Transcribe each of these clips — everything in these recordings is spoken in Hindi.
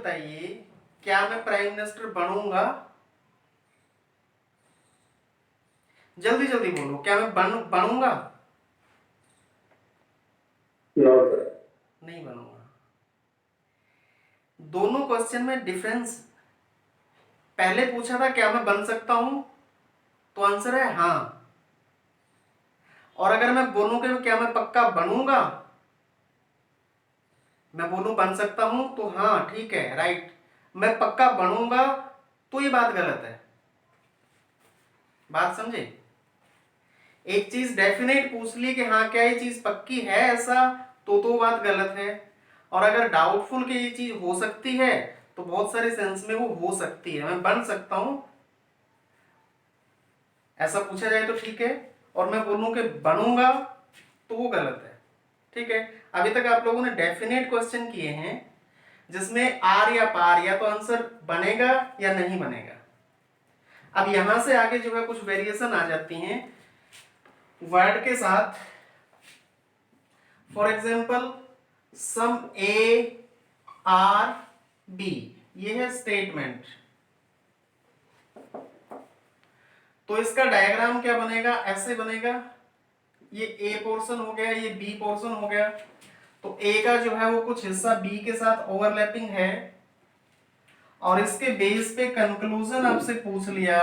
बताइए, क्या मैं प्राइम मिनिस्टर बनूंगा? जल्दी जल्दी बोलो, क्या मैं बनूंगा? नहीं बनूंगा। दोनों क्वेश्चन में डिफरेंस, पहले पूछा था क्या मैं बन सकता हूं, तो आंसर है हाँ। और अगर मैं बोलूं कि क्या मैं पक्का बनूंगा, मैं बोलूं बन सकता हूं तो हाँ ठीक है, राइट। मैं पक्का बनूंगा तो ये बात गलत है। बात समझे? एक चीज डेफिनेट पूछ ली कि हाँ क्या ये चीज पक्की है ऐसा, तो बात गलत है। और अगर डाउटफुल कि ये चीज हो सकती है, तो बहुत सारे सेंस में वो हो सकती है। मैं बन सकता हूं ऐसा पूछा जाए तो ठीक है, और मैं बोलूं कि बनूंगा तो वो गलत है। ठीक है, अभी तक आप लोगों ने डेफिनेट क्वेश्चन किए हैं जिसमें आर या पार, या तो आंसर बनेगा या नहीं बनेगा। अब यहां से आगे जो है कुछ वेरिएशन आ जाती हैं वर्ड के साथ। For example some A are B, ये है स्टेटमेंट। तो इसका डायग्राम क्या बनेगा? ऐसे बनेगा, ये ए पोर्शन हो गया, ये बी पोर्शन हो गया। तो ए का जो है वो कुछ हिस्सा बी के साथ ओवरलैपिंग है, और इसके बेस पे कंक्लूजन आपसे पूछ लिया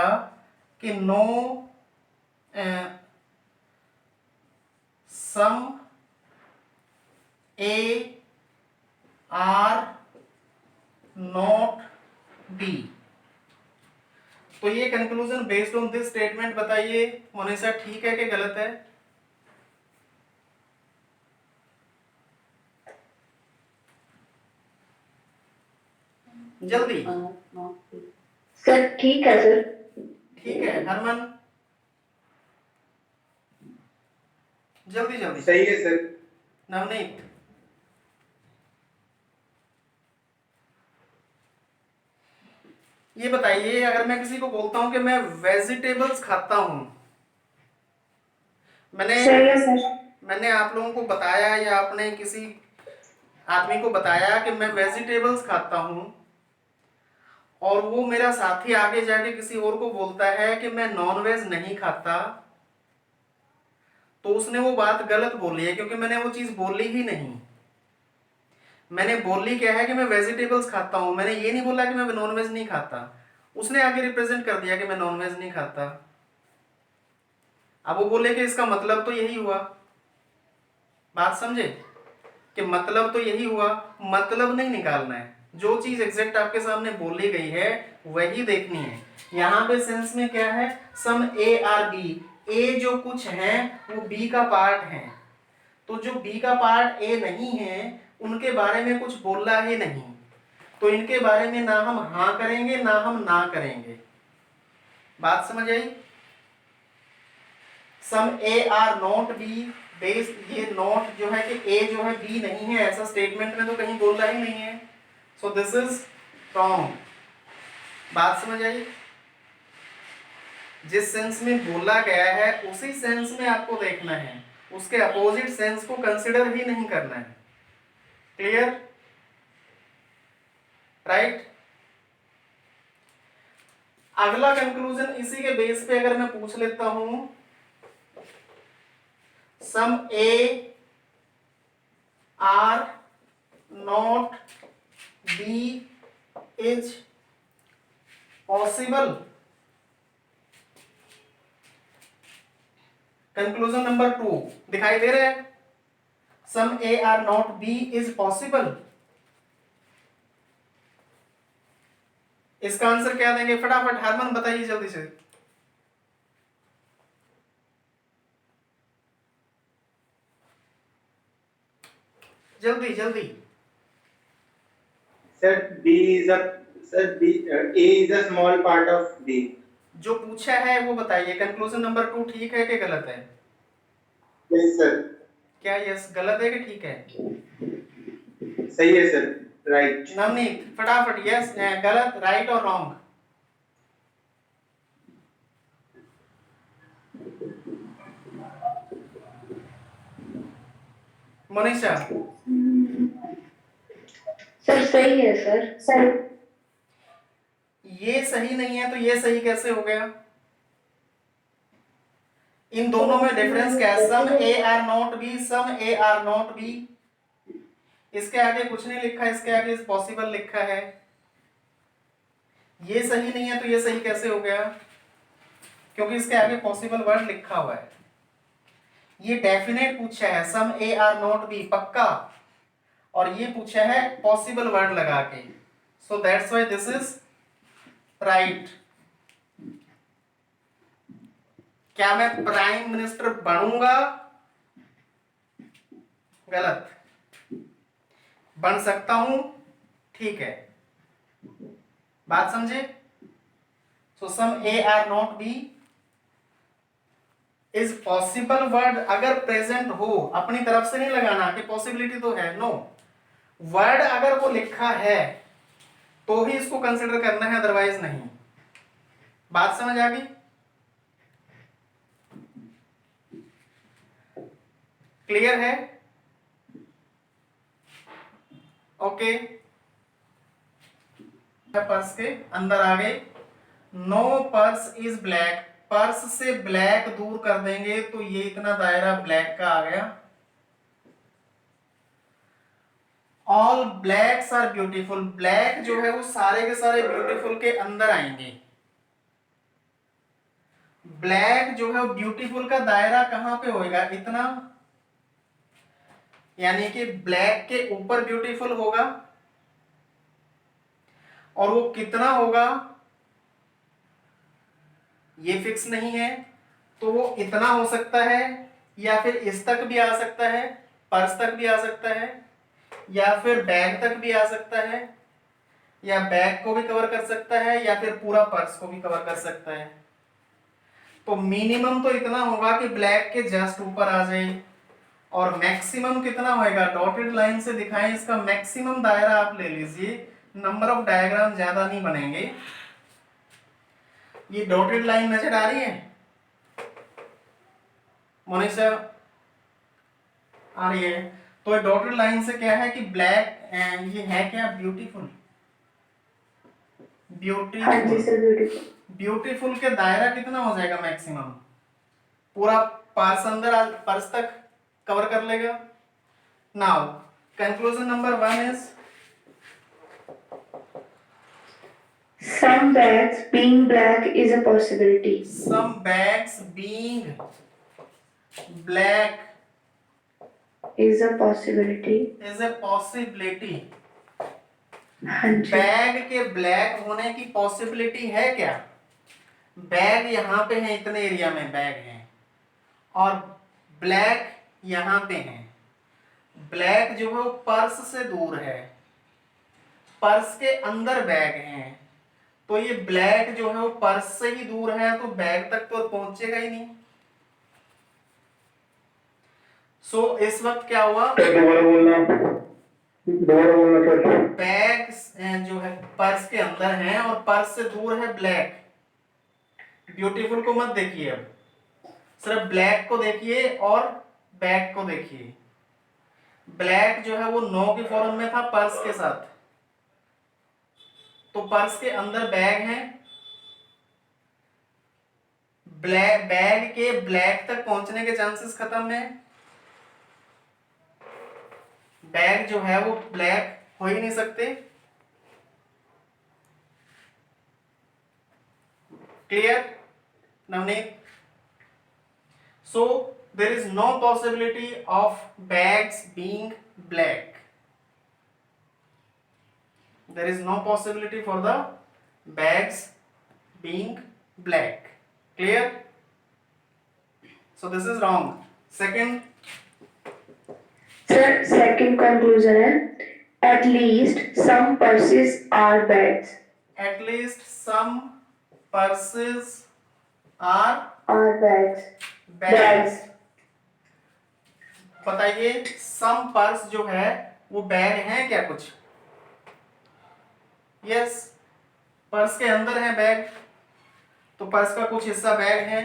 कि no some A are not B. तो ये conclusion based on this statement बताइए मनीषा, ठीक है कि गलत है? जल्दी। सर ठीक है सर। ठीक है हरमन, जल्दी जल्दी। सही है सर। नवनीत, ये बताइए, अगर मैं किसी को बोलता हूं कि मैं वेजिटेबल्स खाता हूं, सही है सर। मैंने आप लोगों को बताया या आपने किसी आदमी को बताया कि मैं वेजिटेबल्स खाता हूं, और वो मेरा साथी आगे जाके किसी और को बोलता है कि मैं नॉनवेज नहीं खाता, तो उसने वो बात गलत बोली है, क्योंकि मैंने वो चीज बोली ही नहीं। मैंने बोली क्या है कि मैं वेजिटेबल्स खाता हूं, मैंने ये नहीं बोला कि मैं नॉनवेज नहीं खाता। उसने आगे रिप्रेजेंट कर दिया कि मैं नॉनवेज नहीं खाता। अब वो बोले कि इसका मतलब तो यही हुआ। बात समझे कि मतलब तो यही हुआ, मतलब नहीं निकालना है, जो चीज एग्जैक्ट आपके सामने बोली गई है वही देखनी है। यहां पे सेंस में क्या है? सम ए आर बी, ए जो कुछ है वो बी का पार्ट है, तो जो बी का पार्ट ए नहीं है उनके बारे में कुछ बोला ही नहीं, तो इनके बारे में ना हम हाँ करेंगे ना हम ना करेंगे। बात समझ आई? Some A are not B, बेस ये नॉट जो है कि ए जो है बी नहीं है, ऐसा स्टेटमेंट में तो कहीं बोला ही नहीं है, सो दिस इज रॉन्ग। बात समझ आई? जिस सेंस में बोला गया है उसी सेंस में आपको देखना है, उसके अपोजिट सेंस को कंसिडर ही नहीं करना है। क्लियर? राइट? अगला कंक्लूजन इसी के बेस पे अगर मैं पूछ लेता हूं, some A are not B is possible. Conclusion number 2 दिखाई दे रहा है? Some A are not B is possible. इसका आंसर क्या देंगे? फटाफट हरमन बताइए जल्दी से। जल्दी जल्दी। Sir B is a A is a small part of B. जो पूछा है वो बताइए, कंक्लूजन नंबर 2 ठीक है कि गलत है? Yes sir. क्या यस गलत है कि ठीक है? सही है सर, राइट। नवनीत फटाफट, यस गलत, राइट और रॉन्ग? मनीषा, सर सही है सर। सर ये सही नहीं है तो ये सही कैसे हो गया? इन दोनों में डिफरेंस क्या है? Some A are not B, some A are not B. इसके आगे कुछ नहीं लिखा, इसके आगे पॉसिबल लिखा है। ये सही नहीं है तो ये सही कैसे हो गया? क्योंकि इसके आगे पॉसिबल वर्ड लिखा हुआ है। ये डेफिनेट पूछा है, some A are not B, पक्का। और ये पूछा है पॉसिबल वर्ड लगा के। So that's why this is right. क्या मैं प्राइम मिनिस्टर बनूंगा? गलत। बन सकता हूं, ठीक है। बात समझे? So some A are not B is possible word अगर प्रेजेंट हो, अपनी तरफ से नहीं लगाना कि पॉसिबिलिटी तो है, नो। वर्ड अगर वो लिखा है तो ही इसको कंसिडर करना है, अदरवाइज नहीं। बात समझ आ गई? क्लियर है? ओके। पर्स के अंदर आ गए। No purse is black, purse से ब्लैक दूर कर देंगे तो ये इतना दायरा ब्लैक का आ गया। All blacks are beautiful, black जो है वो सारे के सारे ब्यूटीफुल के अंदर आएंगे। ब्लैक जो है ब्यूटीफुल का दायरा कहां पे होएगा? इतना, यानी कि ब्लैक के ऊपर ब्यूटीफुल होगा। और वो कितना होगा ये फिक्स नहीं है, तो वो इतना हो सकता है, या फिर इस तक भी आ सकता है, पर्स तक भी आ सकता है, या फिर बैग तक भी आ सकता है, या बैग को भी कवर कर सकता है, या फिर पूरा पर्स को भी कवर कर सकता है। तो मिनिमम तो इतना होगा कि ब्लैक के जस्ट ऊपर आ जाए। और मैक्सिमम कितना होएगा? डॉटेड लाइन से दिखाएं इसका मैक्सिमम दायरा आप ले लीजिए, नंबर ऑफ डायग्राम ज्यादा नहीं बनेंगे। ये डॉटेड लाइन नजर आ रही है मोनिशा? आ रही है। तो डॉटेड लाइन से क्या है कि ब्लैक, ये है क्या? ब्यूटीफुल। हाँ जी ब्यूटीफुल, सर, ब्यूटीफुल। ब्यूटीफुल के दायरा कितना हो जाएगा मैक्सिमम? पूरा पर्स अंदर, पर्स तक कवर कर लेगा। Now conclusion number 1 is Some bags being black is a possibility. some bags being black Is a possibility. is a possibility। हाँ जी। बैग के ब्लैक होने की पॉसिबिलिटी है क्या? बैग यहां पे है, इतने एरिया में बैग है, और ब्लैक यहां पे है। ब्लैक जो है वो पर्स से दूर है, पर्स के अंदर बैग है। तो ये ब्लैक जो है वो पर्स से ही दूर है, तो बैग तक तो पहुंचेगा ही नहीं। सो इस वक्त क्या हुआ? दोबारा बोलना सर। बैग जो है पर्स के अंदर है और पर्स से दूर है ब्लैक। ब्यूटीफुल को मत देखिए, अब सिर्फ ब्लैक को देखिए और बैग को देखिए। ब्लैक जो है वो नो की फॉर्म में था पर्स के साथ, तो पर्स के अंदर बैग है। ब्लैक, बैग के ब्लैक तक पहुंचने के चांसेस खत्म है। बैग जो है वो ब्लैक हो ही नहीं सकते। Clear Navneet? So there is no possibility of bags being black. There is no possibility for the bags being black. Clear? So this is wrong. Second, Sir, second conclusion है at least some purses are bags. at least some purses are Are bags. bags. बताइए, some purse जो है वो बैग है क्या कुछ? यस, पर्स के अंदर है बैग, तो पर्स का कुछ हिस्सा बैग है,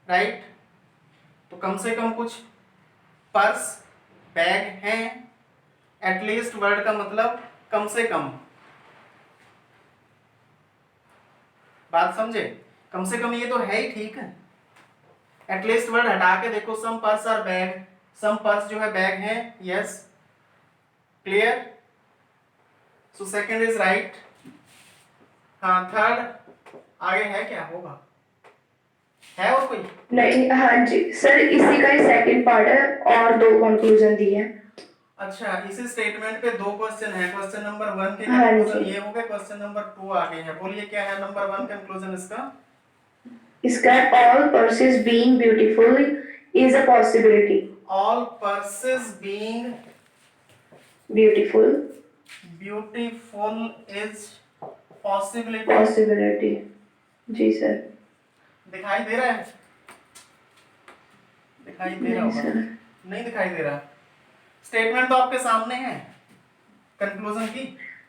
राइट? तो कम से कम कुछ पर्स बैग हैं। एटलीस्ट वर्ड का मतलब कम से कम, बात समझे? कम से कम ये तो है ही, ठीक है। एटलीस्ट वर्ड हटा के देखो, some purse are bag, some purse जो है बैग है, yes, clear. So second is right. हाँ, थर्ड आगे है क्या, होगा, है और कोई? नहीं, हाँ जी सर, इसी का ही सेकंड पार्ट है और 2 कंक्लूजन दिए हैं। अच्छा, इसी स्टेटमेंट पे 2 क्वेश्चन है। क्वेश्चन नंबर 1 के हाँ कंक्लूजन जी। ये हो गए, क्वेश्चन नंबर 2 आगे है। बोलिए क्या है नंबर 1 कंक्लूजन इसका? इसका all purses being beautiful is a possibility. All purses being beautiful beautiful is possibility. Possibility, जी सर। दिखाई दे रहा है? दिखाई दे रहा नहीं होगा, सर। नहीं दिखाई दे रहा। स्टेटमेंट तो आपके सामने है कंक्लूजन की।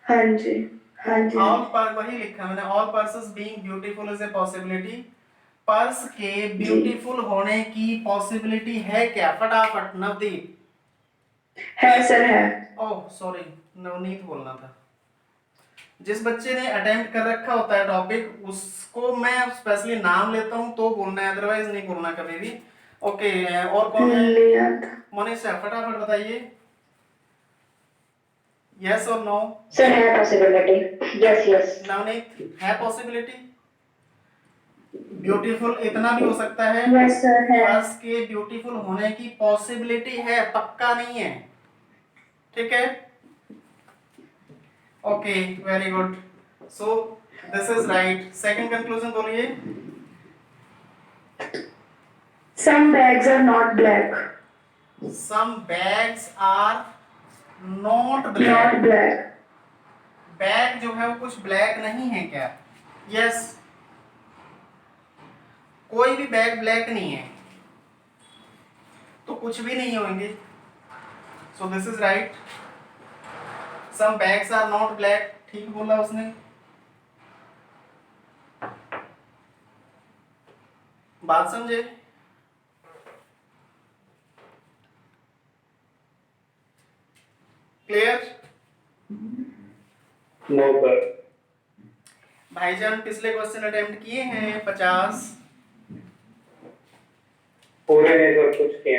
हाँ जी, हाँ जी, हाँ ऑल जी। पर वही लिखा मैंने, all purses being beautiful is a possibility. Purse के ब्यूटीफुल होने की पॉसिबिलिटी है क्या? फटाफट नवदीप। है सर, है। ओह सॉरी, नवनीत बोलना था। जिस बच्चे ने अटेम्प्ट कर रखा होता है टॉपिक, उसको मैं स्पेशली नाम लेता हूँ तो बोलना है, अदरवाइज नहीं बोलना कभी भी। ओके, और कौन है? लिया था मोनिशा, फटाफट बताइए, यस और नो। सर, है पॉसिबिलिटी, यस यस। नवनीत, है पॉसिबिलिटी? ब्यूटीफुल इतना भी हो सकता है, यस सर, है। पर्स के ब्यूटीफुल होने की पॉसिबिलिटी है, पक्का नहीं है, ठीक है। Okay, very good. So this is right. Second conclusion बोलिए। Some bags are not black. Some bags are not not black. Black. Bag जो है वो कुछ ब्लैक नहीं है क्या? यस, कोई भी बैग ब्लैक नहीं है, तो कुछ भी नहीं होंगे। So this is right. Some bags are not black, ठीक बोला उसने। बात समझे? क्लियर? No sir. भाईजान पिछले क्वेश्चन अटेम्प्ट किए हैं 50। पूरे नहीं सर, कुछ किए।